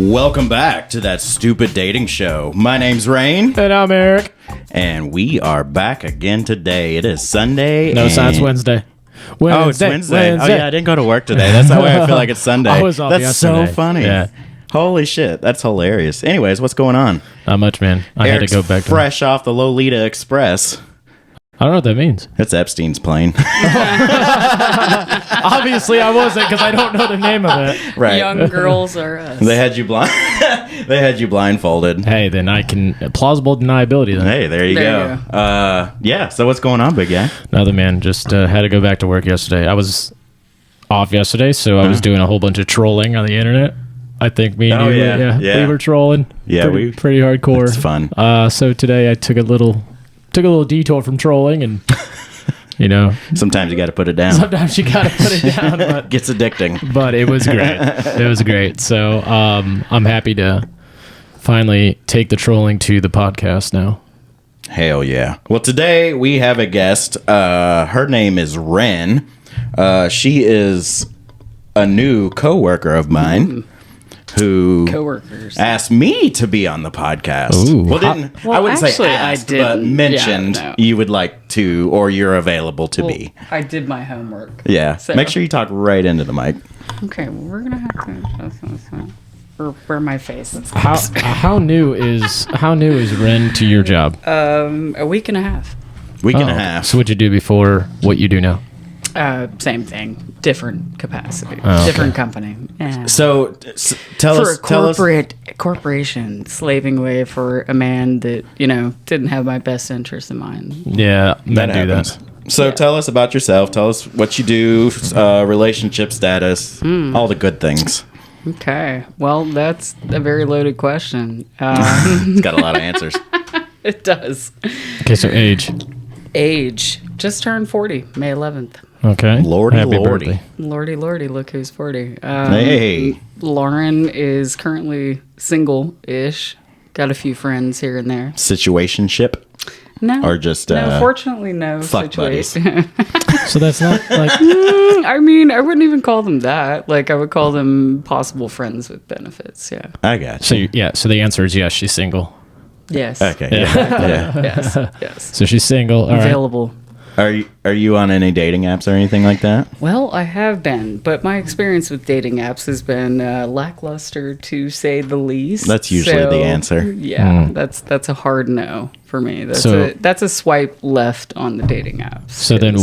Welcome back to That Stupid Dating Show. My name's Rain. And I'm Eric. And we are back again today. It is Sunday. No, it's Wednesday. Oh, it's Wednesday. Oh, yeah, I didn't go to work today. That's the way I feel like it's Sunday. I was off That's yesterday. so funny. Yeah. Holy shit. That's hilarious. Anyways, what's going on? Not much, man. I Eric's had to go back to fresh off the Lolita Express. I don't know what that means. It's Epstein's plane. Obviously, I wasn't because I don't know the name of it. Right. Young girls are us. They had you blindfolded. Hey, then I can plausible deniability. Then Hey, there you There go. Yeah. So what's going on, big guy? another man just had to go back to work yesterday. I was off yesterday, so I was doing a whole bunch of trolling on the internet. I think me and Oh, you, yeah. we were trolling. Yeah, pretty hardcore. It's fun. So today I took a little detour from trolling, and you know, Sometimes you got to put it down. sometimes you gotta put it down. But Gets addicting. But it was great. It was great. So I'm happy to finally take the trolling to the podcast now. Hell yeah. Well, today we have a guest. Her name is Wren. She is a new coworker of mine who Coworkers. asked me to be on the podcast. Ooh. Well, I wouldn't say actually, asked, I but didn't. mentioned Yeah, no. you would like to, or you're available to Well, be. I did my homework. Yeah. So- Make sure you talk right into the mic. Okay, well, we're gonna have to or where my face is. How new is Ren to your job? A week and a half. Week and a Oh, half. So what'd you do before what you do now? Same thing, different capacity, okay. different company. Yeah. So tell For us. a corporation slaving away for a man that didn't have my best interest in mind. Yeah, That men do happens. that. So Yeah. tell us about yourself. Tell us what you do, relationship status, all the good things. Okay, well, that's a very loaded question. It's got a lot of answers. It does. Okay, so age. Age, just turned 40, May 11th. Okay. Lordy, Happy lordy. birthday. Lordy, look who's 40. Hey. Lauren is currently single-ish. Got a few friends here and there. Situationship? No. Or just, no, fortunately, no fuck situation. So that's not like I mean, I wouldn't even call them that. Like, I would call them possible friends with benefits, yeah. I got so. you. So the answer is yes. She's single. Yes. Okay. Yeah. Yes. So she's single. All right. Available. Are you on any dating apps or anything like that? Well, I have been, but my experience with dating apps has been lackluster, to say the least. That's usually the answer. Yeah, that's a hard no for me. That's a swipe left on the dating apps. So then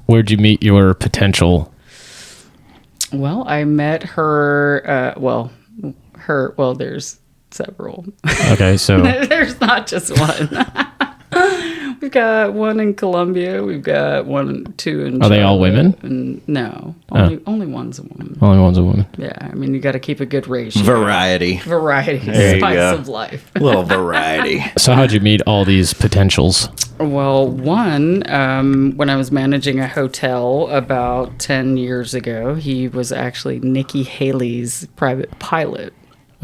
where'd you meet your potential? Well, I met her. There's several. Okay, so There's not just one. We've got one in Colombia. We've got two in. Are they all Charlotte, women? And no, only one's a woman. only one's a woman. Yeah, I mean, you got to keep a good ratio. Variety. There you Spice go. of life. A little variety. So how'd you meet all these potentials? Well, one, when I was managing a hotel about 10 years ago, he was actually Nikki Haley's private pilot.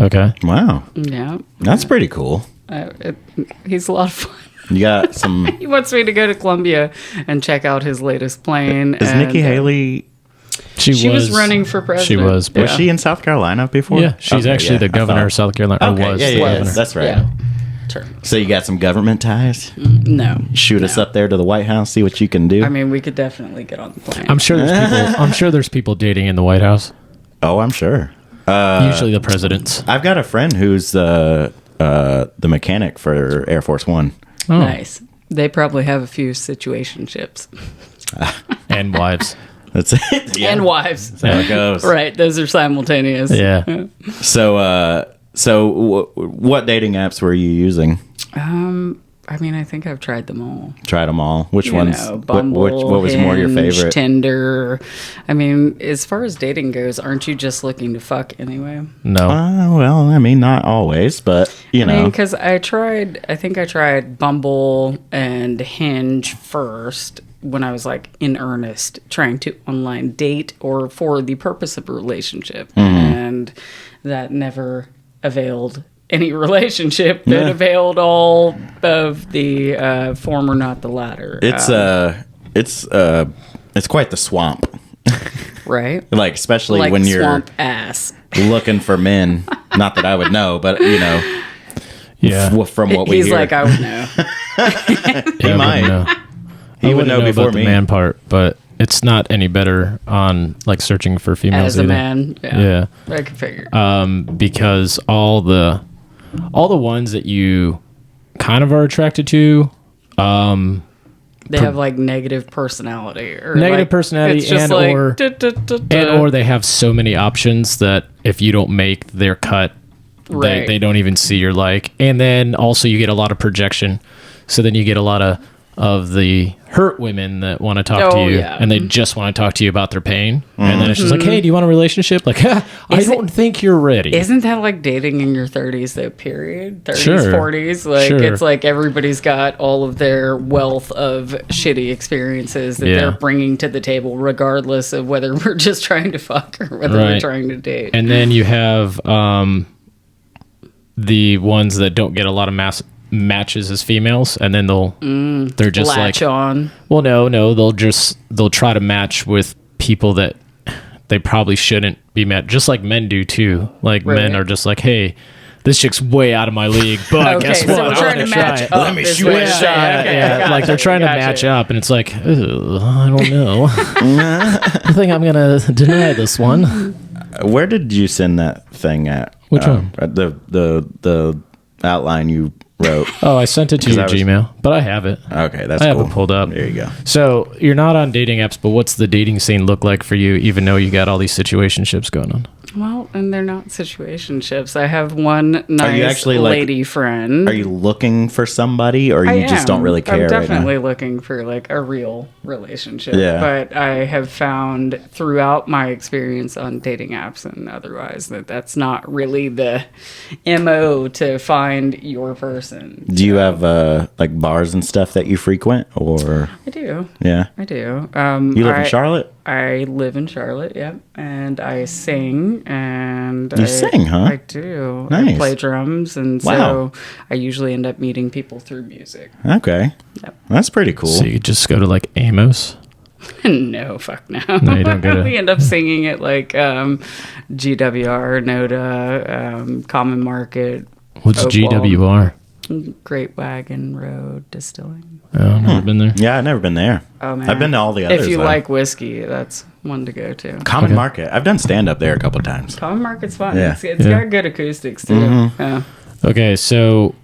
Okay. Wow. Yeah. That's pretty cool. He's a lot of fun. You got some... He wants me to go to Colombia and check out his latest plane. Is Nikki Haley... She was running for president. She was. Was she in South Carolina before? Yeah, she's Okay, actually the I governor thought- of South Carolina. Okay, Or was yeah, the yeah, governor. that's right. Yeah. Term. So you got some government ties? No. Shoot us up there to the White House, see what you can do. I mean, we could definitely get on the plane. I'm sure there's people. I'm sure there's people dating in the White House. Oh, I'm sure. Usually the presidents. I've got a friend who's the mechanic for Air Force One. Oh. Nice. They probably have a few situationships. And wives. That's it. Yeah. And wives. That's how it goes. Right. Those are simultaneous. Yeah. So what dating apps were you using? I mean, I think I've tried them all. Tried them all. Which You ones? know, Bumble, what was more your Hinge, favorite? Tinder. I mean, as far as dating goes, aren't you just looking to fuck anyway? No. Well, I mean, not always, but you I mean, know. because I think I tried Bumble and Hinge first when I was like in earnest trying to online date or for the purpose of a relationship. Mm-hmm. And that never availed any relationship that availed all of the former, not the latter. It's quite the swamp. Right? Like, especially Like when you're swamp ass. looking for men. Not that I would know, but Yeah. from what we He's hear, like, I would know. he might. He would know before about me. the man part, but it's not any better on like searching for females As a either. man, Yeah. I can figure. Because all the ones that you kind of are attracted to, They have like negative personality, or Negative like, personality it's just and like, or- or they have so many options that if you don't make their cut, Right. they don't even see your like. And then also you get a lot of projection. So then you get a lot of the hurt women that want to talk to Oh, you, yeah. and they just want to talk to you about their pain. And then it's just like, hey, do you want a relationship? Like, I don't think you're ready. Isn't that like dating in your 30s though, period? 30s, Sure. 40s? Like, Sure. it's like everybody's got all of their wealth of shitty experiences that Yeah. they're bringing to the table, regardless of whether we're just trying to fuck or whether we're Right. trying to date. And then you have the ones that don't get a lot of matches as females, and then they're just Latch like, on. well, no, they'll try to match with people that they probably shouldn't be met, just like men do too. Like men Right. are just like, hey, this chick's way out of my league, but Okay, guess so what? we're I'm trying gonna to try match it. up. Let me is shoot what it. you're Yeah, saying. Okay, yeah. gotcha, Like they're trying to gotcha. match up, and it's like, "Ugh, I don't know. I think I'm gonna deny this one. Where did you send that thing at? Which one? The outline you wrote. Oh, I sent it to 'Cause your I was- Gmail, but I have it. Okay, that's I have cool. it pulled up. There you go. So you're not on dating apps, but what's the dating scene look like for you, even though you got all these situationships going on? Well, and they're not situationships. I have one nice actually, like- lady friend. Are you looking for somebody, or you just don't really care I'm right definitely now? looking for like a real relationship. Yeah. But I have found throughout my experience on dating apps and otherwise that that's not really the MO to find your person. Do you have like bars and stuff that you frequent, or I do. yeah? I do. You live in Charlotte? I live in Charlotte, yep. And I sing and You sing, huh? I do. I Nice. play drums, and Wow. so I usually end up meeting people through music. Okay, Yep. that's pretty cool. So you just go to like Amos. No, fuck no. No, you don't get it. We end up singing at like GWR, NODA, Common Market, What's Oakwall, GWR? Great Wagon Road Distilling. Oh, I've never been there. Yeah, I've never been there. Oh man, I've been to all the others. If you though. like whiskey, that's one to go to. Common Okay. Market, I've done stand up there a couple times. Common Market's fun. Yeah. It's Yeah. got good acoustics too. Mm-hmm. Yeah. Okay, so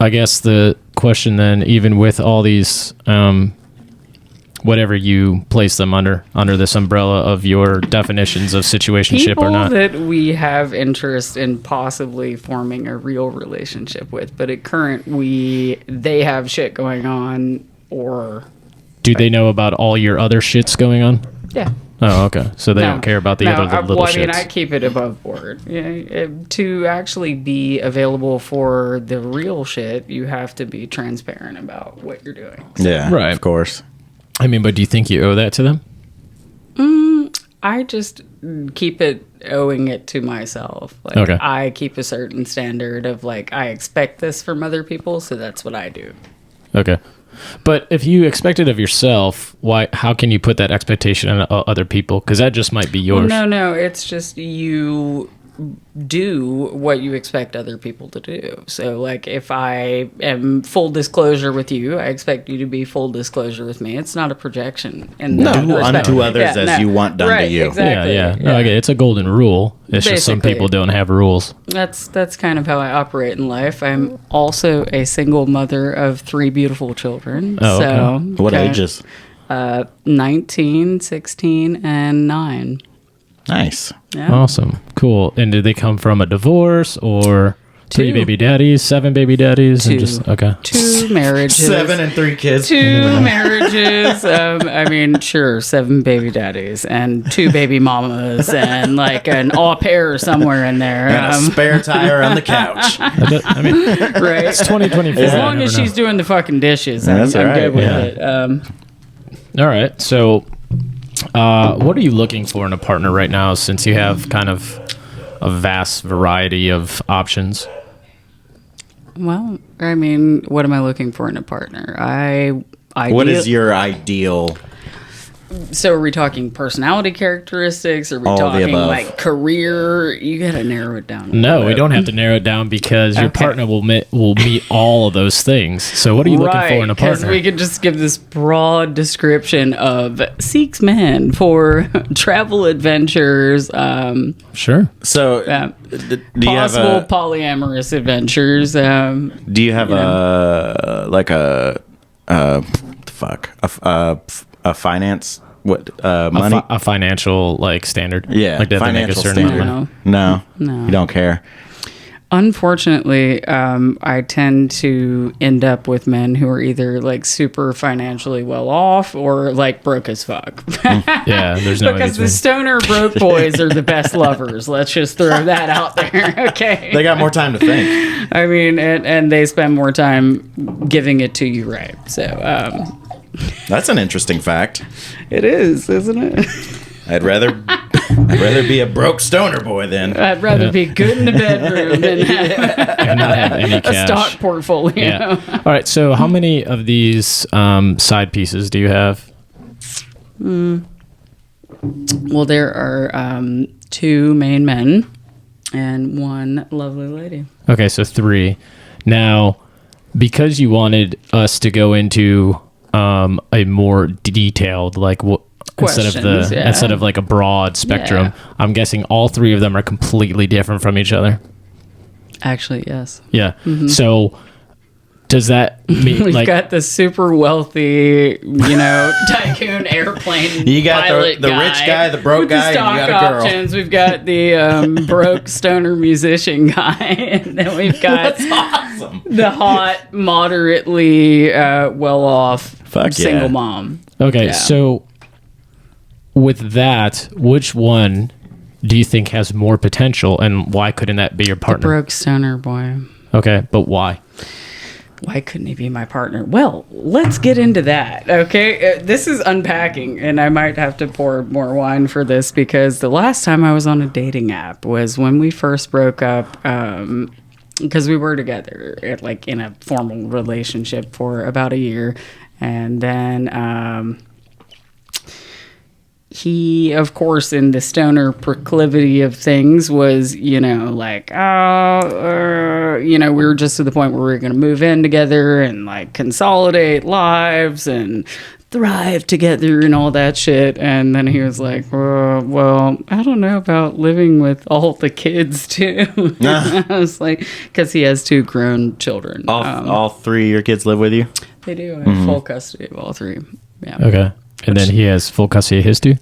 I guess the question then, even with all these, whatever you place them under this umbrella of your definitions of situationship People or not, that we have interest in possibly forming a real relationship with, but at current they have shit going on, or do they know about all your other shits going on? yeah. Oh, okay. So they No. don't care about the No, other little well, shits. I mean, I keep it above board. Yeah, to actually be available for the real shit, you have to be transparent about what you're doing. Yeah, Right. of course. I mean, but do you think you owe that to them? I just keep owing it to myself. Like, Okay. I keep a certain standard of like, I expect this from other people, so that's what I do. Okay. But if you expect it of yourself, why? How can you put that expectation on other people? Because that just might be yours. No, it's just you do what you expect other people to do. So, like, if I am full disclosure with you, I expect you to be full disclosure with me. It's not a projection. And Do unto others as you want done to you. Exactly. Yeah. No, okay. It's a golden rule. It's just some Basically. people don't have rules. That's kind of how I operate in life. I'm also a single mother of 3 beautiful children. Oh, okay. So, What okay, ages? 19, 16, and 9. Nice. Yeah. Awesome. Cool. And did they come from a divorce or 3 Two. baby daddies, 7 baby daddies? Two. And just, okay. 2 marriages. 7 and 3 kids. 2 marriages. I mean, sure, 7 baby daddies and 2 baby mamas and like an au pair somewhere in there. And a spare tire on the couch. I mean, Right. it's 2024. As I long as never she's doing the fucking dishes, Yeah, that's I'm all right, good with yeah. it. know. All right. So, what are you looking for in a partner right now since you have kind of a vast variety of options? Well, I mean, what am I looking for in a partner? What is your ideal So are we talking personality characteristics? Are we All of the talking above. like career? You got to narrow it down. No, we don't have to narrow it down because your Okay. partner will meet all of those things. So what are you looking for in a Because partner? we could just give this broad description of seeks men for travel adventures, Sure. So, do you have possible a polyamorous adventures. do you have a like a finance money? A financial like standard. Yeah, Like they have to make a financial certain amount of standard. money. No, you don't care. Unfortunately, I tend to end up with men who are either like super financially well off or like broke as fuck. Yeah, there's no in Because the between. stoner broke boys are the best lovers. Let's just throw that out there. Okay. They got more time to think. I mean, and they spend more time giving it to you, right? So That's an interesting fact. it is, isn't it? I'd rather be a broke stoner boy than. I'd rather be good in the bedroom than have And not have any a cash. stock portfolio. Yeah. All right. So how many of these side pieces do you have? Well, there are 2 main men and 1 lovely lady. Okay, so 3. Now, because you wanted us to go into a more detailed, like what Questions, yeah. instead of like a broad spectrum, Yeah. I'm guessing all 3 of them are completely different from each other. Actually, yes. Yeah. So does that mean We've like got the super wealthy, tycoon airplane. You got pilot the rich guy, the broke with guy, the and you stock got a girl. options. We've got the broke stoner musician guy, and then we've got Awesome. the hot, moderately well-off Fuck single yeah. mom. okay, Yeah. so with that, which one do you think has more potential and why couldn't that be your partner? Broke stoner boy. Okay, but why? Why couldn't he be my partner? Well, let's get into that, okay? This is unpacking, and I might have to pour more wine for this because the last time I was on a dating app was when we first broke up, because we were together, in a formal relationship for about a year, and then he, of course, in the stoner proclivity of things was, we were just to the point where we were going to move in together and like consolidate lives and thrive together and all that shit. And then he was like, well, I don't know about living with all the kids too. I was like, because he has 2 grown children. All 3 of your kids live with you? They do have full custody of all 3. Yeah. Okay. And then he has full custody of his 2?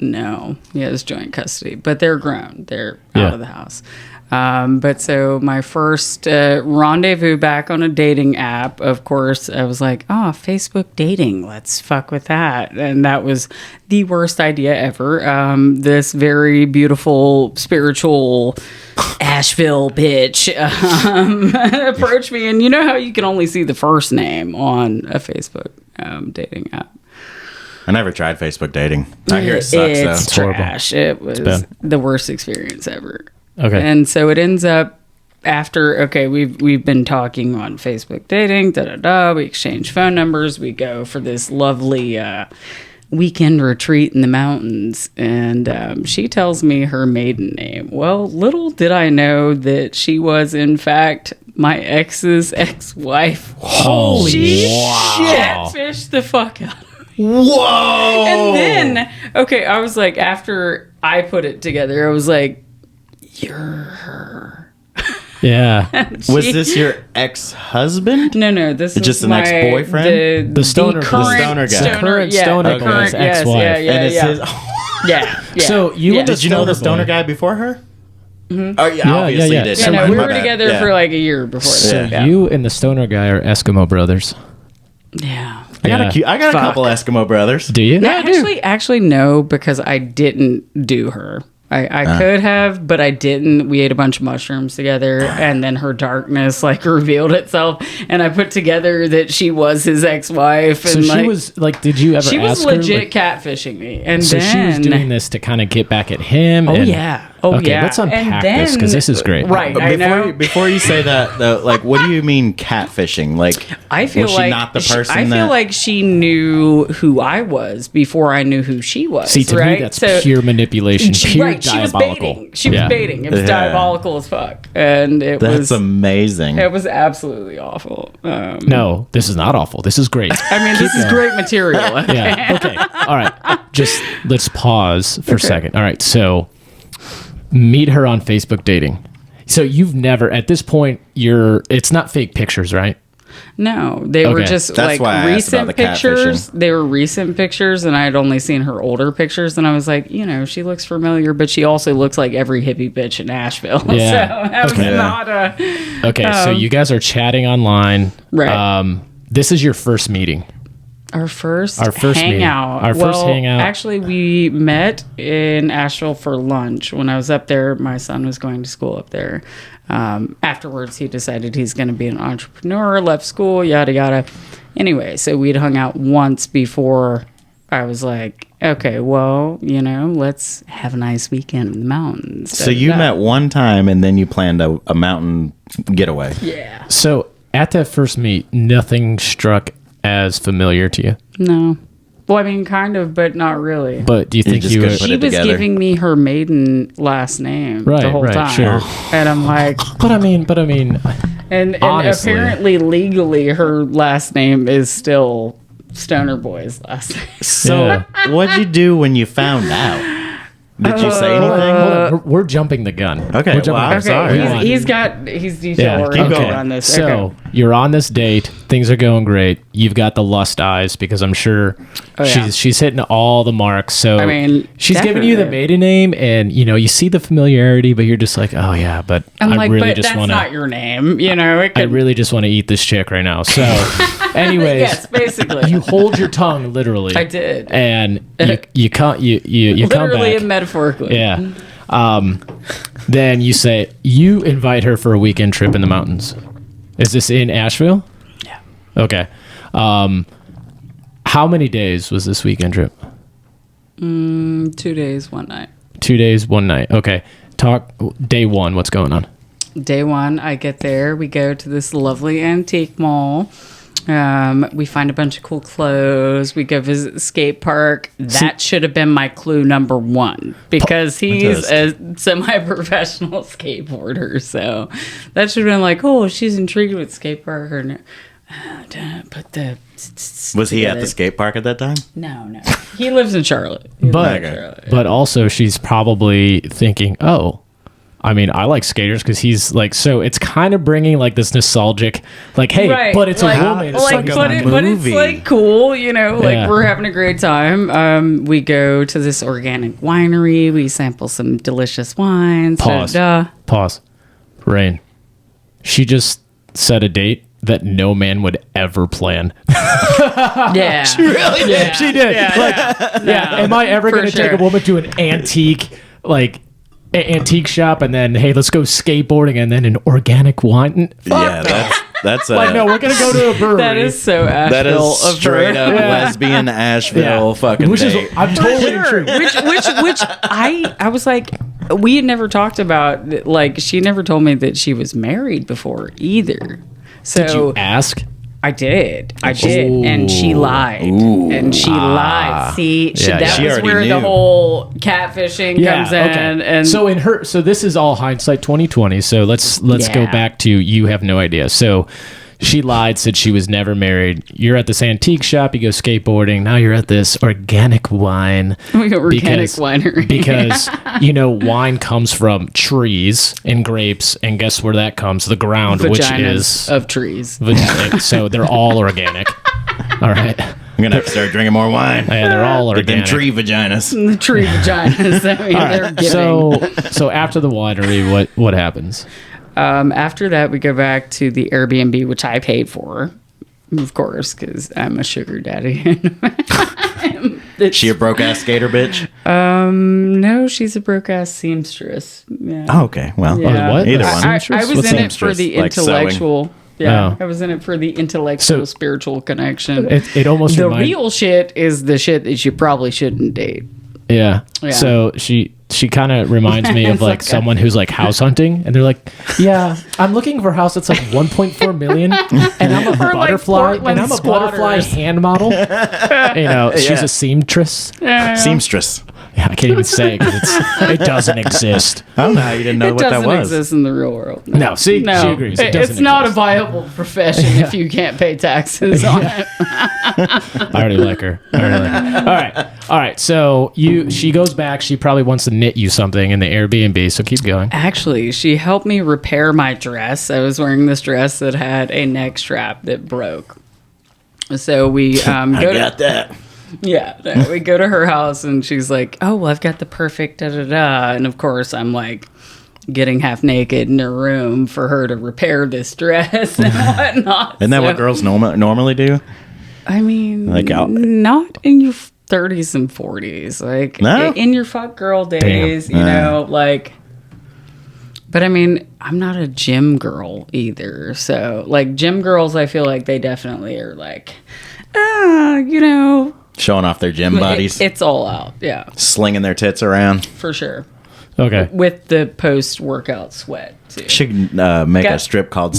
No, he has joint custody, but they're grown. They're Yeah. out of the house. But so my first rendezvous back on a dating app, of course, I was like, Facebook dating. Let's fuck with that. And that was the worst idea ever. This very beautiful, spiritual Asheville bitch approached me. And you know how you can only see the first name on a Facebook dating app? I never tried Facebook dating. I hear it sucks, though. It's horrible. trash. It was bad. the worst experience ever. Okay. And so it ends up after, we've been talking on Facebook dating, we exchange phone numbers, we go for this lovely weekend retreat in the mountains, and she tells me her maiden name. Well, little did I know that she was, in fact, my ex's ex-wife. Holy She wow. catfished the fuck out of me. Whoa! And then, I was like, after I put it together, I was like, you're her. Yeah. Was this your ex-husband? No, this is Just an my, ex-boyfriend? The stoner- the current stoner guy. stoner, The current yeah, stoner the guy's current, yes, ex-wife. yeah, And it's yeah. his. Yeah. So you went to Did you know the stoner boy. guy before her? Oh, yeah, Yeah, obviously yeah. you did. Yeah, So no, My we were bad. together Yeah. for like a year before So that. Yeah. you and the stoner guy are Eskimo brothers. Yeah. I got Yeah. a couple Eskimo brothers. Do you? Actually, no, because I didn't do her. I could have, but I didn't. We ate a bunch of mushrooms together, and then her darkness revealed itself, and I put together that she was his ex-wife. So And she was like, did you ever she was ask her? legit catfishing me, and So then she was doing this to kind of get back at him. Oh and, yeah. Oh, Okay, yeah. let's And unpack then, this because this is great. Right, I know. Before you say that, though, like, what do you mean catfishing? Like, I feel was she like not the person I feel that? like she knew who I was before I knew who she was. See, to right? me, that's pure manipulation, pure diabolical. She was baiting. It was Yeah. diabolical as fuck, and That's amazing. it was absolutely awful. No, this is not awful. This is great. I mean, this is great material. Yeah. Okay. All right. Just let's pause for a second. All right. So meet her on Facebook dating. So you've never, at this point, it's not fake pictures, right? No, they were Okay. just That's why I asked about recent the pictures. catfishing. They were recent pictures, and I had only seen her older pictures. And I was like, she looks familiar, but she also looks like every hippie bitch in Nashville. Yeah. So that was Okay. not a. Okay. So you guys are chatting online. Right. This is your first meeting. Our first meeting. hangout. Our first hangout. Actually, we met in Asheville for lunch. When I was up there, my son was going to school up there. Afterwards, he decided he's going to be an entrepreneur, left school, yada, yada. Anyway, so we'd hung out once before. I was like, okay, well, let's have a nice weekend in the mountains. So you met one time, and then you planned a mountain getaway. Yeah. So at that first meet, nothing struck as familiar to you. No. Well, I mean, kind of, but not really. But do you think just you couldn't were? put She it was together. giving me her maiden last name Right, the whole right, time. sure. And I'm like, But I mean, and honestly. apparently legally her last name is still Stoner Boy's last name. So Yeah. what'd you do when you found out? Did you say anything? hold on, we're jumping the gun. Okay, We're jumping well, the I'm gun. sorry. Okay, Hold on. he's Yeah, detail keep oriented going. on this. So Okay. you're on this date. Things are going great. You've got the lust eyes because I'm sure yeah. she's hitting all the marks. So I mean, she's giving you the definitely. maiden name, and you see the familiarity, but you're just like, oh yeah, but I'm I like, really but just that's want not to. your name. It I could, really just want to eat this chick right now. So, anyways, yes, basically. you hold your tongue literally. I did. and you come Literally back. and metaphorically. Yeah. Then you say you invite her for a weekend trip in the mountains. Is this in Asheville? Yeah. Okay. How many days was this weekend trip? 2 days, 1 night. 2 days, 1 night. Okay. Talk day one. What's going on? Day one, I get there. We go to this lovely antique mall. We find a bunch of cool clothes. We go visit the skate park. That should have been my clue number one because he's a semi-professional skateboarder. So that should have been like, oh, she's intrigued with skate park. Or put the Was he at the together. skate park at that time? No. He lives in Charlotte. He lives But in Charlotte. but also she's probably thinking, oh, I mean, I like skaters because he's like, so it's kind of bringing like this nostalgic, like, hey, Right, but it's like, a woman. It's like, like but, a but it's movie. like cool, like Yeah. we're having a great time. We go to this organic winery. We sample some delicious wines. Pause. Pause. Rain. She just set a date that no man would ever plan. Yeah, Really? Yeah. She did. yeah. Am I ever For going to take sure. a woman to an antique, antique shop and then, hey, let's go skateboarding and then an organic wine? Yeah, that's a Like, no, we're going to go to a brewery. That is so Asheville. that is of her. straight up Yeah. lesbian Asheville fucking Which is, date. I'm totally Sure. intrigued. Which I was like, we had never talked about, like, she never told me that she was married before either. So Did you ask? I did, and she lied, and she lied. See, Yeah, that she was already where the knew. whole catfishing comes in, and so this is all hindsight 2020. So let's go Yeah. back to you have no idea. So she lied, said she was never married. You're at this antique shop, you go skateboarding. Now you're at this organic wine. Organic winery. Because wine comes from trees and grapes, and guess where that comes? The ground, which vaginas is of trees. so they're all organic. All right. I'm gonna have to start drinking more wine. Yeah, they're all Get them organic. tree vaginas. The tree vaginas. I mean, they're giving. So after the winery, what happens? After that, we go back to the Airbnb, which I paid for, of course, because I'm a sugar daddy. She a broke ass skater bitch? No, she's a broke ass seamstress. Yeah. Oh, okay. Well, Yeah. what? either I- one. I was What's in it for seamstress? the Like sewing? intellectual. Yeah, Oh. I was in it for the intellectual, So- spiritual connection. It almost The reminds- real shit is the shit that you probably shouldn't date. Yeah. Yeah. So She kind of reminds me of like someone who's like house hunting, and they're like, "Yeah, I'm looking for a house that's like 1.4 million, and I'm a butterfly, Portland and I'm a butterfly squatters. hand model." You know, she's a seamstress. Seamstress. Yeah, I can't even say because it doesn't exist. I don't know how you didn't know It what that doesn't was. exist in the real world. No, see, No, she agrees. It it's doesn't not a exist. viable profession if you can't pay taxes on it. I already like her. All right. So she goes back. She probably wants to knit you something in the Airbnb. So keep going. Actually, she helped me repair my dress. I was wearing this dress that had a neck strap that broke. So we got that. Yeah, no, we go to her house and she's like, "Oh, well, I've got the perfect da da da," and of course I'm like getting half naked in her room for her to repair this dress and whatnot. Isn't that what girls normally do? I mean, Like not in your 30s and 40s, like No? in your fuck girl days, you know, like. But I mean, I'm not a gym girl either, so like gym girls, I feel like they definitely are like, you know. Showing off their gym bodies. It's all out, yeah, Slinging their tits around. for sure. Okay. With the post-workout sweat, too. Should make a strip called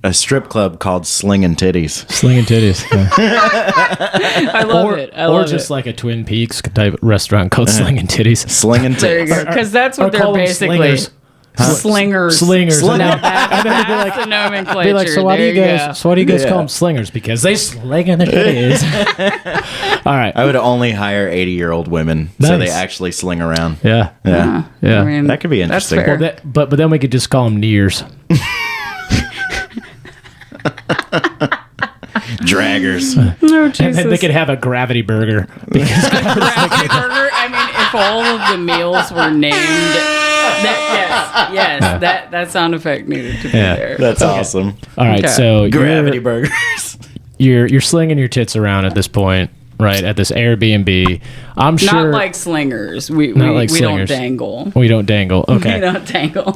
a strip club called Slinging Titties. Slinging titties. Yeah. I love it. I love or just it. like a Twin Peaks type restaurant called Slinging Titties. Slinging There you Titties. go. Because that's Or what they're call them basically... slingers. Slingers. Slingers. Sling- And then they'd be like, That's the nomenclature. be like, so why do you There guys? go. So why do you guys Yeah. call them slingers? Because they sling in their titties. All right. I would only hire 80-year-old women so they Nice. actually sling around. Yeah. Yeah. Yeah. I mean, That could be that's interesting. fair. But then we could just call them nears. Draggers. No, And then they Jesus. could have a gravity burger. Because Gravity burger. I mean, if all of the meals were named... Yes, that sound effect needed to be Yeah. there. That's awesome. all right, Okay. so Gravity burgers. you're slinging your tits around at this point, right? At this Airbnb. I'm sure Not like slingers. We Not like we don't slingers. dangle. we don't dangle. We Okay. don't dangle.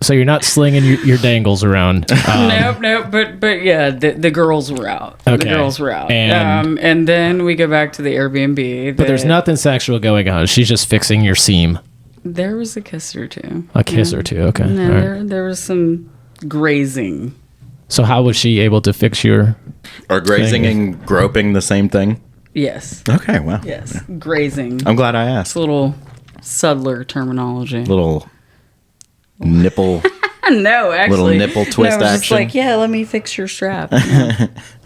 So you're not slinging your dangles around. Nope. But yeah, the girls were out. The Okay. girls were out. And- And then we go back to the Airbnb. But there's nothing sexual going on. She's just fixing your seam. There was a kiss or two. A kiss or two. Okay. No, All right. there was some grazing. So how was she able to fix your? Or grazing and groping the same thing. Yes. Okay, well. Yes. Grazing. I'm glad I It's asked. a little subtler terminology. Little nipple. No, actually. nipple twist no, I was just action. like, yeah, let me fix your strap.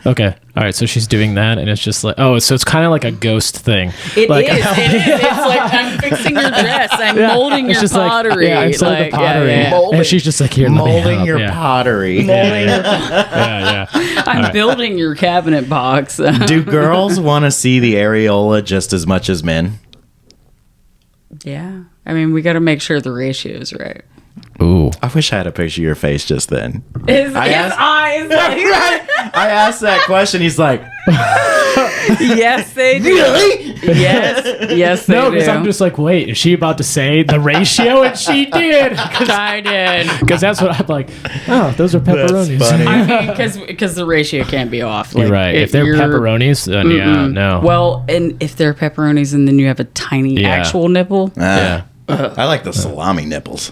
Okay. All right. So she's doing that, and it's just like, oh, so it's kind of like a ghost thing. It like, is. It's like, I'm fixing your dress. I'm molding It's your just like, pottery. yeah, instead of the pottery, and she's just like, here, let me Molding help. your Yeah. pottery. Yeah. I'm building your cabinet box. Do girls want to see the areola just as much as men? Yeah. I mean, we got to make sure the ratio is right. Ooh. I wish I had a picture of your face just then. His asked- eyes. I asked that question. He's like, Yes, they do. really? Yes, they No, do. because I'm just like, wait, is she about to say the ratio? And she did. I did. Because that's what I'm like, oh, those are pepperonis. That's funny. I mean, because the ratio can't be off. Like, You're right. If they're you're- pepperonis, then yeah, no. Well, and if they're pepperonis and then you have a tiny Yeah. actual nipple. yeah. I like the salami nipples.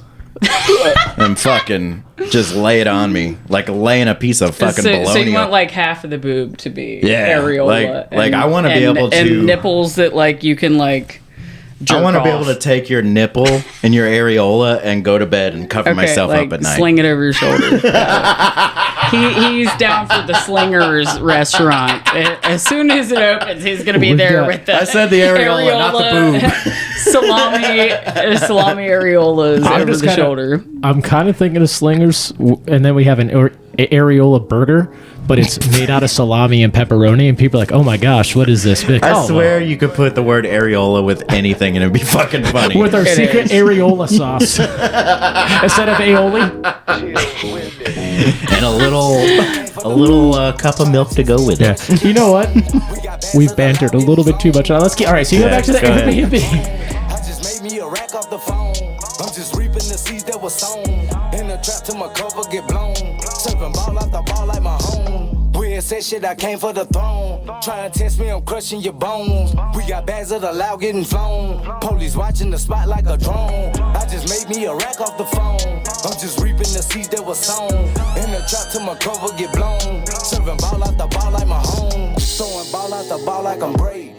And fucking just lay it on me. Like laying a piece of fucking bologna. So you want like half of the boob to be Yeah, areola. like, I wanna be able to- And nipples that like you can like jerk I want to be able off. to take your nipple and your areola and go to bed and cover myself like, up at night. Sling it over your shoulder. He's down for the Slingers restaurant. As soon as it opens, he's going to be We've there got- with the I said the areola, not the boob. salami areolas I'm over just the kinda- shoulder. I'm kind of thinking of slingers, and then we have an areola burger, but it's made out of salami and pepperoni, and people are like, oh my gosh, what is this? Be like, I "Oh, swear you could put the word areola with anything and it'd be fucking funny. with our It secret is. areola sauce instead of aioli. and a little cup of milk to go with Yeah. it. You know what? We've bantered a little bit too much. Let's get all right. So you go Yeah, back to the go ahead. Airbnb. I just made me a rack off the phone. I'm just reaping the seeds that was sown. In the trap till my cover get blown. Serving ball after ball like my home. We Dead set shit, I came for the throne. Try and test me, I'm crushing your bones. We got bags of the loud getting flown. Police watching the spot like a drone. I just made me a rack off the phone. I'm just reaping the seeds that was sown. In the trap till my cover get blown. Serving ball out the ball like my home. Throwing ball out the ball like I'm brave.